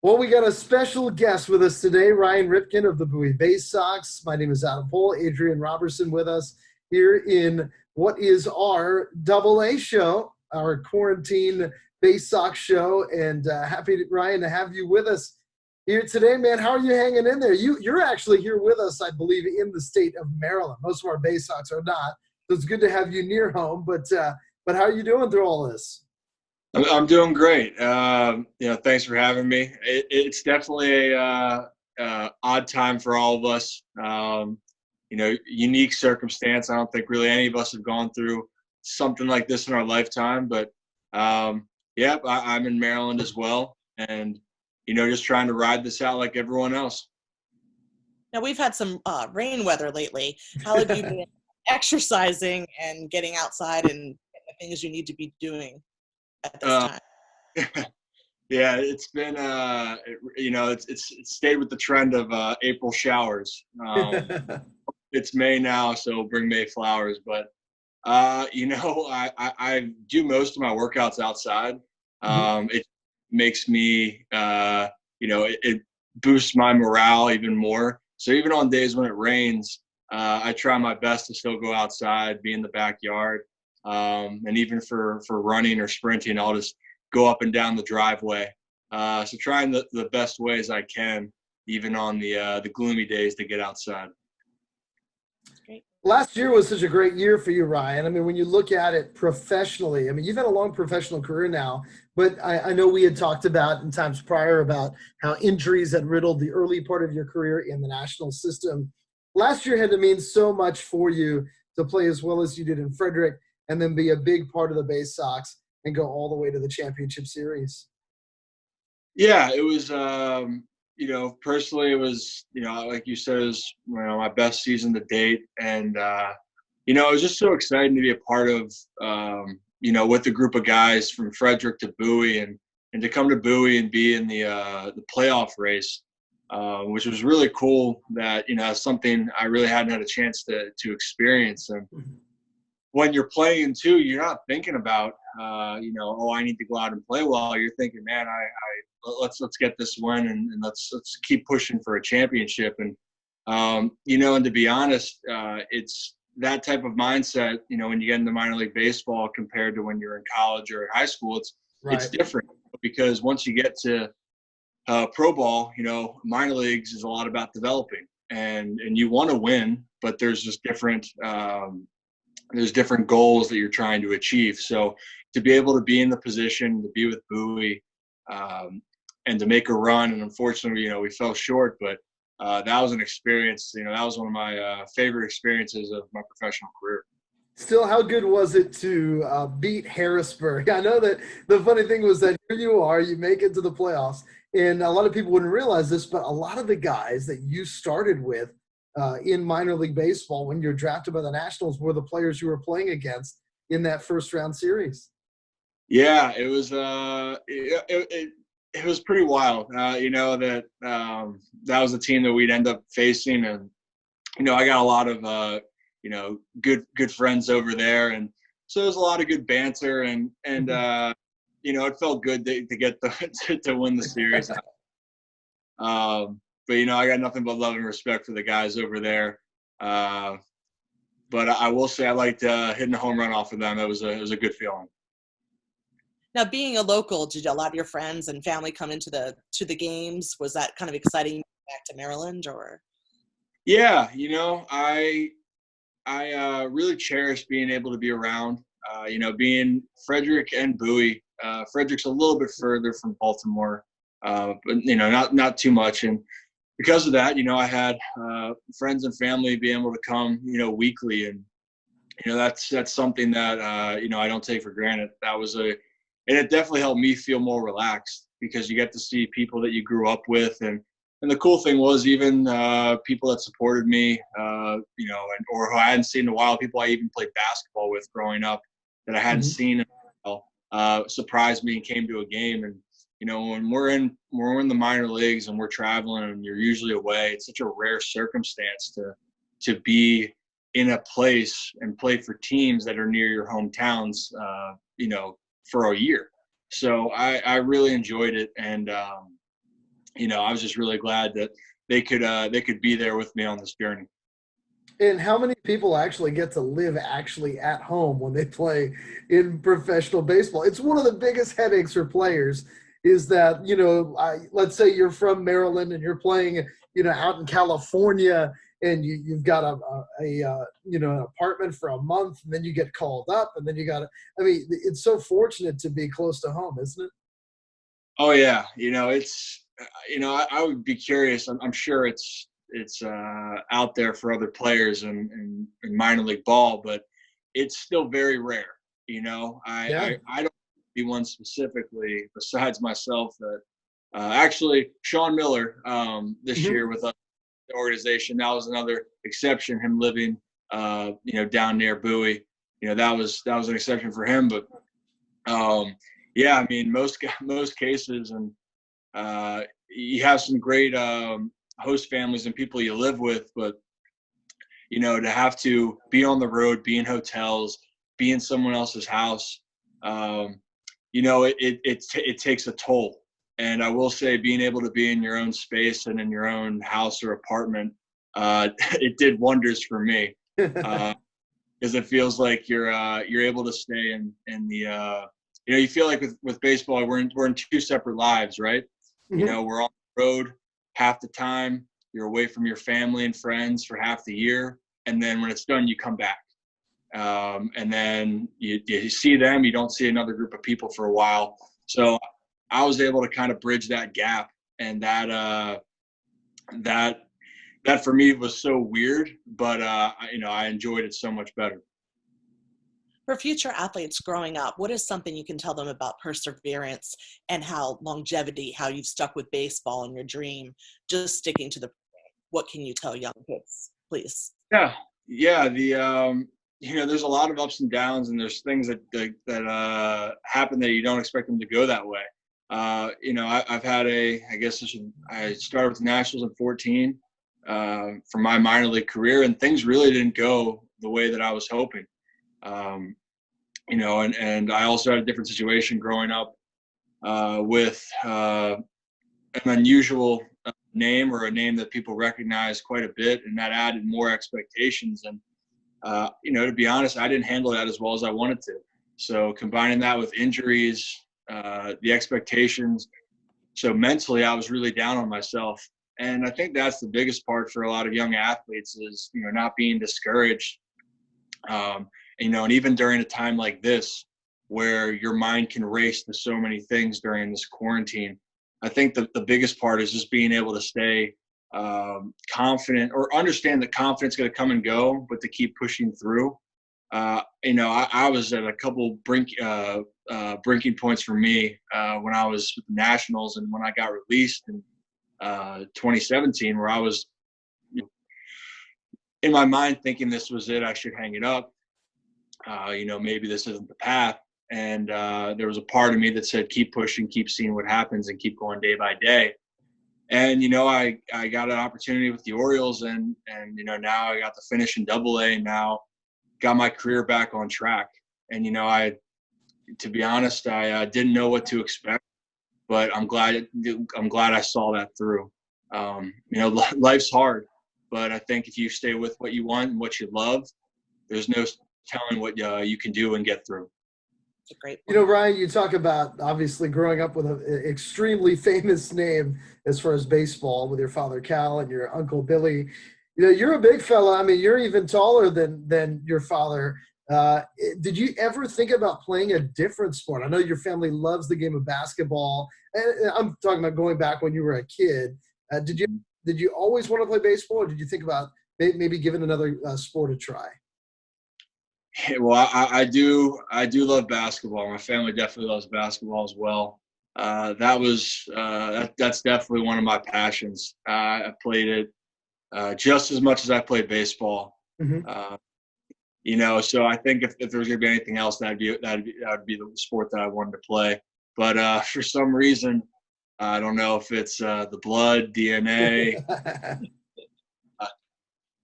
Well, we got a special guest with us today, Ryan Ripken of the Bowie Baysox. My name is Adam Pohl. Adrian Robertson with us here in what is our double A show, our quarantine Baysox show. And happy, Ryan, to have you with us here today, man. How are you hanging in there? You're actually here with us, I believe, in the state of Maryland. Most of our Baysox are not, so it's good to have you near home. But how are you doing through all this? I'm doing great. Thanks for having me. It's definitely a odd time for all of us. Unique circumstance. I don't think really any of us have gone through something like this in our lifetime. But I'm in Maryland as well, and just trying to ride this out like everyone else. Now, we've had some rain weather lately. How have you been exercising and getting outside and the things you need to be doing at this time? Yeah, it's been it's stayed with the trend of April showers. It's May now, so we'll bring May flowers. But I do most of my workouts outside. It makes me it boosts my morale even more. So even on days when it rains, I try my best to still go outside, be in the backyard, and even for running or sprinting, I'll just go up and down the driveway. So trying the best ways I can, even on the gloomy days, to get outside. Great. Last year was such a great year for you, Ryan. I mean, when you look at it professionally, I mean, you've had a long professional career now, but I know we had talked about in times prior about how injuries had riddled the early part of your career in the national system. Last year had to mean so much for you to play as well as you did in Frederick and then be a big part of the Baysox and go all the way to the championship series. Yeah, it was, personally, it was, like you said, it was, my best season to date. And, it was just so exciting to be a part of, with a group of guys from Frederick to Bowie and to come to Bowie and be in the playoff race, which was really cool that, something I really hadn't had a chance to experience. And when you're playing too, you're not thinking about, I need to go out and play well. You're thinking, man, let's get this win and let's keep pushing for a championship. And and to be honest, it's that type of mindset. When you get into minor league baseball compared to when you're in college or in high school, it's different because once you get to pro ball, minor leagues is a lot about developing and you want to win, but there's just different. There's different goals that you're trying to achieve. So to be able to be in the position to be with Bowie and to make a run, and unfortunately, we fell short, but that was an experience. That was one of my favorite experiences of my professional career. Still, how good was it to beat Harrisburg? I know that the funny thing was that here you are, you make it to the playoffs, and a lot of people wouldn't realize this, but a lot of the guys that you started with in minor league baseball when you're drafted by the Nationals were the players you were playing against in that first round series. Yeah, it was it was pretty wild. That was a team that we'd end up facing, and I got a lot of good friends over there, and so there's a lot of good banter, and it felt good to get to win the series. But I got nothing but love and respect for the guys over there. But I will say I liked hitting a home run off of them. It was a good feeling. Now, being a local, did a lot of your friends and family come into the games? Was that kind of exciting back to Maryland, or? Yeah, I really cherish being able to be around. Being Frederick and Bowie. Frederick's a little bit further from Baltimore, but not too much. And because of that, I had friends and family be able to come, weekly, and that's something that I don't take for granted. And it definitely helped me feel more relaxed because you get to see people that you grew up with, and the cool thing was even people that supported me, or who I hadn't seen in a while, people I even played basketball with growing up that I hadn't seen in a while, surprised me and came to a game. And when we're in the minor leagues and we're traveling and you're usually away, it's such a rare circumstance to be in a place and play for teams that are near your hometowns, for a year. So I really enjoyed it. And I was just really glad that they could be there with me on this journey. And how many people actually get to live actually at home when they play in professional baseball? It's one of the biggest headaches for players is that, let's say you're from Maryland and you're playing, out in California and you've got an apartment for a month and then you get called up and then it's so fortunate to be close to home, isn't it? Oh yeah, it's I would be curious. I'm sure it's out there for other players in minor league ball, but it's still very rare. Yeah. I don't see one specifically besides myself that actually Sean Miller this Mhm. year with us, the organization, that was another exception. Him living down near Bowie, that was an exception for him, but yeah, I mean most cases and you have some great host families and people you live with, but to have to be on the road, be in hotels, be in someone else's house, it takes a toll. And I will say, being able to be in your own space and in your own house or apartment, it did wonders for me because it feels like you're able to stay in the you feel like with baseball we're in two separate lives, right? Mhm. We're on the road half the time. You're away from your family and friends for half the year. And then when it's done, you come back. And then you see them. You don't see another group of people for a while. So I was able to kind of bridge that gap. And that for me was so weird. But, I enjoyed it so much better. For future athletes growing up, what is something you can tell them about perseverance and how longevity, how you've stuck with baseball and your dream, just sticking to the, what can you tell young kids, please? Yeah. Yeah. There's a lot of ups and downs, and there's things that happen that you don't expect them to go that way. I've had I started with the Nationals in 14 for my minor league career, and things really didn't go the way that I was hoping. And I also had a different situation growing up with an unusual name, or a name that people recognize quite a bit, and that added more expectations. And to be honest, I didn't handle that as well as I wanted to. So combining that with injuries, the expectations, so mentally I was really down on myself. And I think that's the biggest part for a lot of young athletes is not being discouraged. And even during a time like this, where your mind can race to so many things during this quarantine, I think the biggest part is just being able to stay confident, or understand that confidence is going to come and go, but to keep pushing through. I was at a couple breaking points for me when I was with the Nationals and when I got released in 2017, where I was in my mind thinking this was it, I should hang it up. Maybe this isn't the path. And there was a part of me that said, keep pushing, keep seeing what happens, and keep going day by day. And, I got an opportunity with the Orioles, and now I got to finish in Double-A, and now got my career back on track. And, to be honest, I didn't know what to expect, but I'm glad I saw that through. Life's hard, but I think if you stay with what you want and what you love, there's no telling what you can do and get through. It's a great point. Ryan, you talk about obviously growing up with an extremely famous name as far as baseball with your father Cal and your uncle Billy. You're a big fella. I mean, you're even taller than your father. Did you ever think about playing a different sport? I know your family loves the game of basketball, and I'm talking about going back when you were a kid. Did you always want to play baseball, or did you think about maybe giving another sport a try? Well, I do love basketball. My family definitely loves basketball as well. That's definitely one of my passions. I played it just as much as I played baseball. Mm-hmm. So I think if there was going to be anything else, that would be the sport that I wanted to play. But for some reason, I don't know if it's the blood, DNA.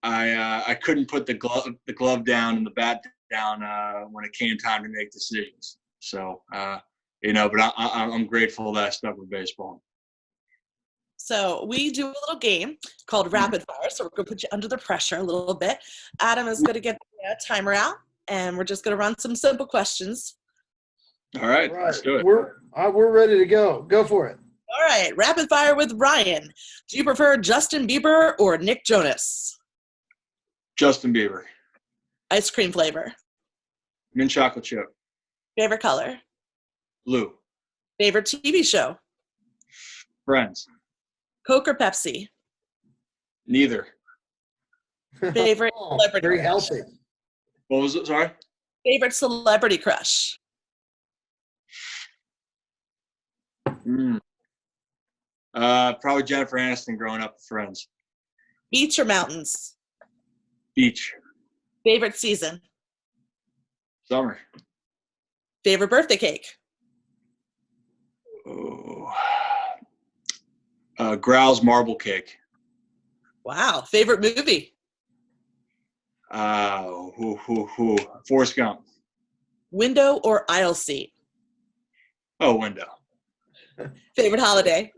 I couldn't put the glove down and the bat down when it came time to make decisions. So but I'm grateful that I stuck with baseball. So we do a little game called Rapid Fire. So we're going to put you under the pressure a little bit. Adam is going to get the timer out, and we're just going to run some simple questions. All right, let's do it. We're ready to go. Go for it. All right, Rapid Fire with Ryan. Do you prefer Justin Bieber or Nick Jonas? Justin Bieber. Ice cream flavor. Mint chocolate chip. Favorite color. Blue. Favorite TV show. Friends. Coke or Pepsi? Neither. Favorite celebrity very crush. healthy. What was it? Sorry? Favorite celebrity crush. Probably Jennifer Aniston growing up with Friends. Beach or mountains? Beach. Favorite season. Summer. Favorite birthday cake. Growl's marble cake. Wow. Favorite movie. Forrest Gump. Window or aisle seat. Oh, window. Favorite holiday.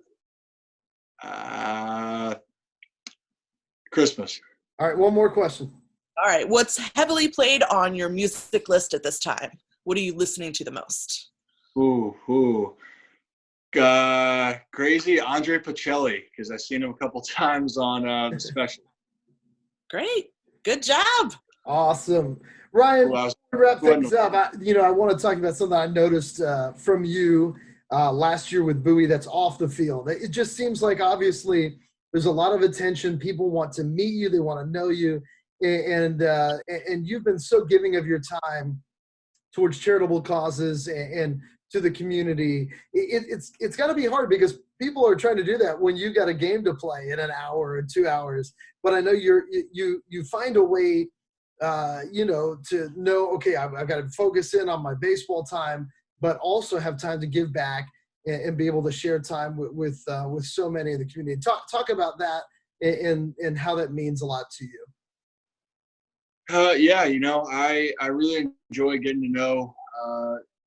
Christmas. All right, one more question. All right. What's heavily played on your music list at this time? What are you listening to the most? Crazy Andre Pacelli, because I've seen him a couple times on the special. Great. Good job. Awesome. Ryan, Well, to wrap things up, I want to talk about something I noticed from you last year with Bowie that's off the field. It just seems like obviously there's a lot of attention. People want to meet you. They want to know you. And you've been so giving of your time towards charitable causes and to the community. It's got to be hard because people are trying to do that when you got a game to play in an hour or 2 hours. But I know you find a way, to know, okay, I've got to focus in on my baseball time, but also have time to give back and be able to share time with so many in the community. Talk about that and how that means a lot to you. Yeah, I really enjoy getting to know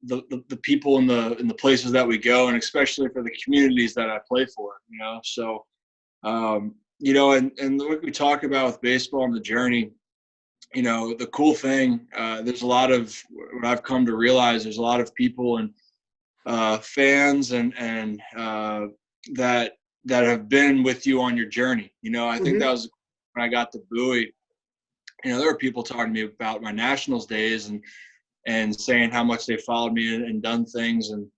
the people in the places that we go, and especially for the communities that I play for. So and what we talk about with baseball and the journey. The cool thing, there's a lot of what I've come to realize. There's a lot of people and fans and that have been with you on your journey. I think that was when I got to Bowie. There were people talking to me about my Nationals days and saying how much they followed me and done things. And,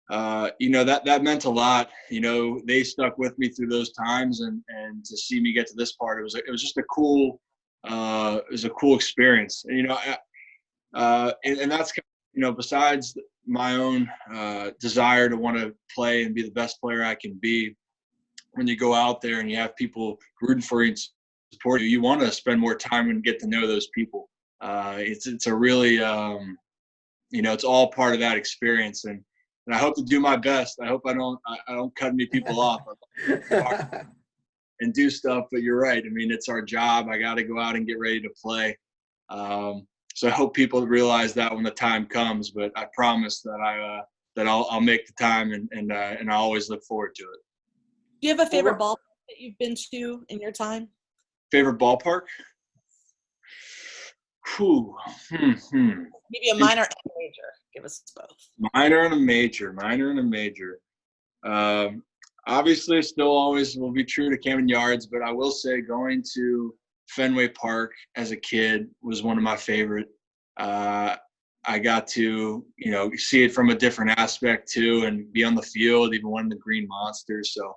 that meant a lot. They stuck with me through those times and to see me get to this part, it was just a cool, it was a cool experience. And that's, besides my own desire to want to play and be the best player I can be, when you go out there and you have people rooting for you and support you, you want to spend more time and get to know those people. It's a really, it's all part of that experience. And I hope to do my best. I hope I don't cut any people off and do stuff, but you're right. I mean, it's our job. I got to go out and get ready to play. So I hope people realize that when the time comes, but I promise that I'll make the time and I always look forward to it. Do you have a favorite ballpark that you've been to in your time? Favorite ballpark? Maybe a minor and a major. Give us both. Minor and a major. Obviously, still always will be true to Camden Yards, but I will say going to Fenway Park as a kid was one of my favorite. I got to, see it from a different aspect too, and be on the field, even one of the Green Monsters. So,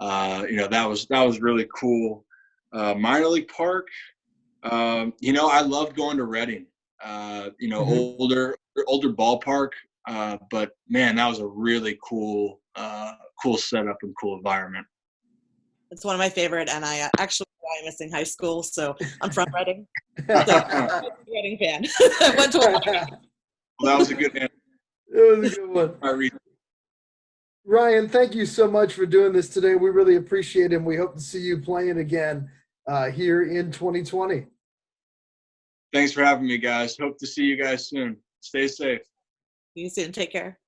that was really cool. Minor league park, I loved going to Reading. Older ballpark, but man, that was a really cool setup and cool environment. It's one of my favorite, and I actually am missing high school, so I'm from Reading. So I'm a Reading fan. I went to a lot of games. Well, that was a good answer. It was a good one. Ryan, thank you so much for doing this today. We really appreciate it, and we hope to see you playing again here in 2020. Thanks for having me, guys. Hope to see you guys soon. Stay safe. See you soon. Take care.